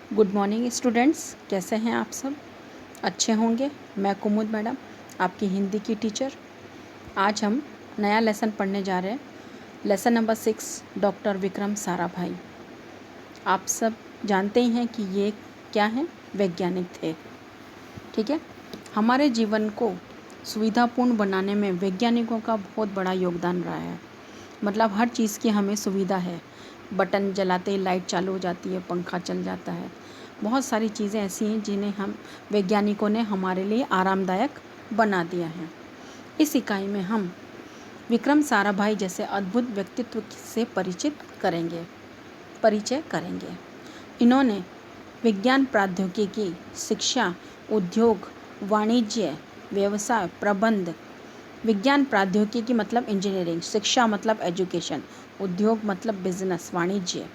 Good morning students, कैसे हैं आप सब? अच्छे होंगे। मैं कुमुद मैडम, आपकी हिंदी की टीचर। आज हम नया लेसन पढ़ने जा रहे हैं। Lesson number 6, doctor Vikram Sarabhai. आप सब जानते ही हैं कि ये क्या हैं? वैज्ञानिक थे। ठीक है। हमारे जीवन को सुविधापूर्ण बनाने में वैज्ञानिकों का बहुत बड़ा योगदान रहा है। मतलब हर चीज़ की हमें सुविधा है। बटन जलाते ही लाइट चालू हो जाती है, पंखा चल जाता है। बहुत सारी चीज़ें ऐसी हैं जिन्हें हम वैज्ञानिकों ने हमारे लिए आरामदायक बना दिया है। इस इकाई में हम विक्रम साराभाई जैसे अद्भुत व्यक्तित्व से परिचय करेंगे। इन्होंने विज्ञान, प्रौद्योगिकी, शिक्षा, उद्योग, वाणिज्य, व्यवसाय, प्रबंध, विज्ञान प्रौद्योगिकी मतलब इंजीनियरिंग, शिक्षा मतलब एजुकेशन, उद्योग मतलब बिजनेस, वाणिज्य,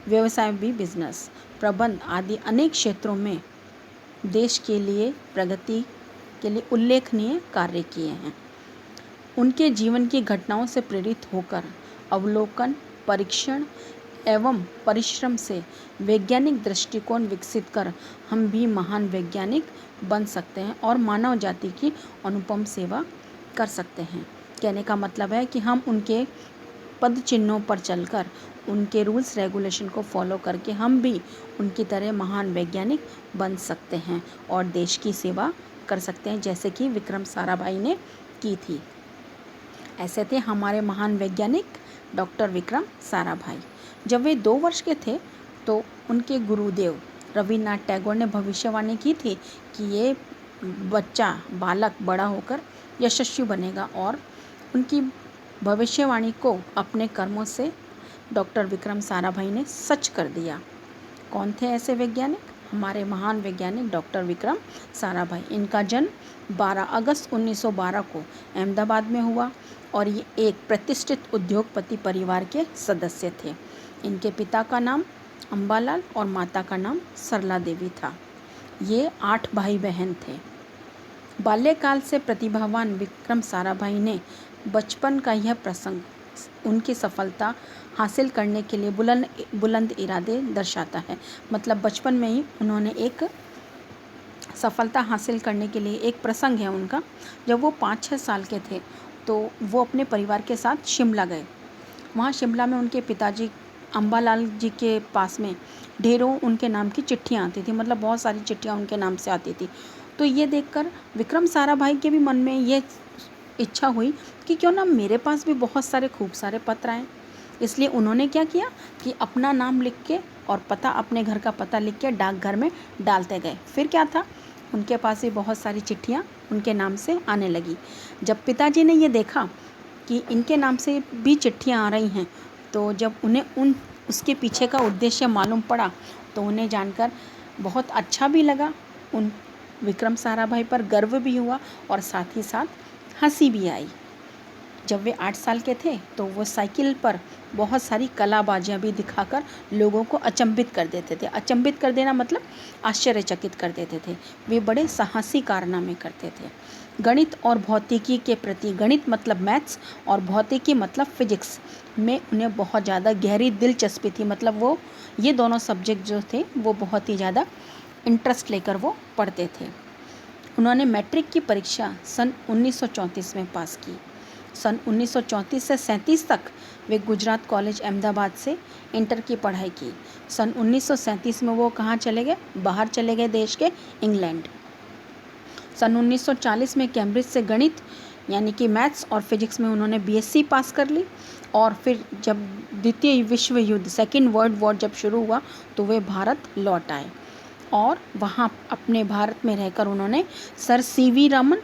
व्यवसाय भी बिजनेस, प्रबंध आदि अनेक क्षेत्रों में देश के लिए प्रगति के लिए उल्लेखनीय कार्य किए हैं। उनके जीवन की घटनाओं से प्रेरित होकर अवलोकन, परीक्षण एवं परिश्रम से वैज्ञानिक दृष्टिकोण विकसित कर हम भी महान वैज्ञानिक बन सकते हैं और मानव जाति की अनुपम सेवा कर सकते हैं। कहने का मतलब है कि हम उनके पद चिन्हों पर चलकर, उनके रूल्स रेगुलेशन को फॉलो करके हम भी उनकी तरह महान वैज्ञानिक बन सकते हैं और देश की सेवा कर सकते हैं, जैसे कि विक्रम साराभाई ने की थी। ऐसे थे हमारे महान वैज्ञानिक डॉक्टर विक्रम साराभाई। जब वे 2 वर्ष के थे तो उनके गुरुदेव रविन्द्रनाथ टैगोर ने भविष्यवाणी की थी कि ये बालक बड़ा होकर यशस्वी बनेगा, और उनकी भविष्यवाणी को अपने कर्मों से डॉक्टर विक्रम साराभाई ने सच कर दिया। कौन थे ऐसे वैज्ञानिक? हमारे महान वैज्ञानिक डॉक्टर विक्रम साराभाई। इनका जन्म 12 अगस्त 1912 को अहमदाबाद में हुआ और ये एक प्रतिष्ठित उद्योगपति परिवार के सदस्य थे। इनके पिता का नाम अंबालाल और माता का नाम सरला देवी था। ये 8 भाई बहन थे। बाल्यकाल से प्रतिभावान विक्रम साराभाई ने बचपन का यह प्रसंग उनकी सफलता हासिल करने के लिए बुलंद इरादे दर्शाता है। मतलब बचपन में ही उन्होंने एक सफलता हासिल करने के लिए, एक प्रसंग है उनका, जब वो 5-6 साल के थे तो वो अपने परिवार के साथ शिमला गए। वहाँ शिमला में उनके पिताजी अंबालाल जी के पास में ढेरों उनके नाम की चिट्ठियाँ आती थी। मतलब बहुत सारी चिट्ठियाँ उनके नाम से आती थी। तो ये देखकर विक्रम साराभाई के भी मन में ये इच्छा हुई कि क्यों ना मेरे पास भी बहुत सारे खूब सारे पत्र आएँ। इसलिए उन्होंने क्या किया कि अपना नाम लिख के और पता, अपने घर का पता लिख के डाकघर में डालते गए। फिर क्या था, उनके पास भी बहुत सारी चिट्ठियाँ उनके नाम से आने लगी। जब पिताजी ने ये देखा कि इनके नाम से भी चिट्ठियाँ आ रही हैं, तो जब उन्हें उसके पीछे का उद्देश्य मालूम पड़ा तो उन्हें जानकर बहुत अच्छा भी लगा। उन विक्रम साराभाई पर गर्व भी हुआ और साथ ही साथ हंसी भी आई। जब वे 8 साल के थे तो वो साइकिल पर बहुत सारी कलाबाजियाँ भी दिखाकर लोगों को अचंभित कर देते थे। अचंभित कर देना मतलब आश्चर्यचकित कर देते थे। वे बड़े साहसी कारनामे करते थे। गणित और भौतिकी के प्रति, गणित मतलब मैथ्स और भौतिकी मतलब फिजिक्स में उन्हें बहुत ज़्यादा गहरी दिलचस्पी थी। मतलब वो ये दोनों सब्जेक्ट जो थे वो बहुत ही ज़्यादा इंटरेस्ट लेकर वो पढ़ते थे। उन्होंने मैट्रिक की परीक्षा सन 1934 में पास की। सन 1934 से 37 तक वे गुजरात कॉलेज अहमदाबाद से इंटर की पढ़ाई की। सन 1937 में वो कहाँ चले गए? बाहर चले गए देश के, इंग्लैंड। सन 1940 में कैम्ब्रिज से गणित यानी कि मैथ्स और फिजिक्स में उन्होंने बीएससी पास कर ली। और फिर जब द्वितीय विश्व युद्ध, सेकेंड वर्ल्ड वॉर जब शुरू हुआ तो वे भारत लौट आए और वहाँ अपने भारत में रहकर उन्होंने सर सीवी रमन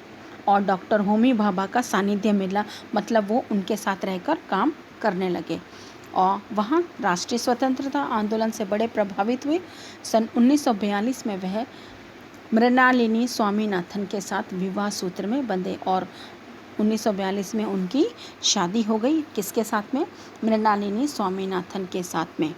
और डॉक्टर होमी भाभा का सानिध्य मिला। मतलब वो उनके साथ रहकर काम करने लगे और वहाँ राष्ट्रीय स्वतंत्रता आंदोलन से बड़े प्रभावित हुए। सन 1942 में वह मृणालिनी स्वामीनाथन के साथ विवाह सूत्र में बंधे और 1942 में उनकी शादी हो गई। किसके साथ में? मृणालिनी स्वामीनाथन के साथ में।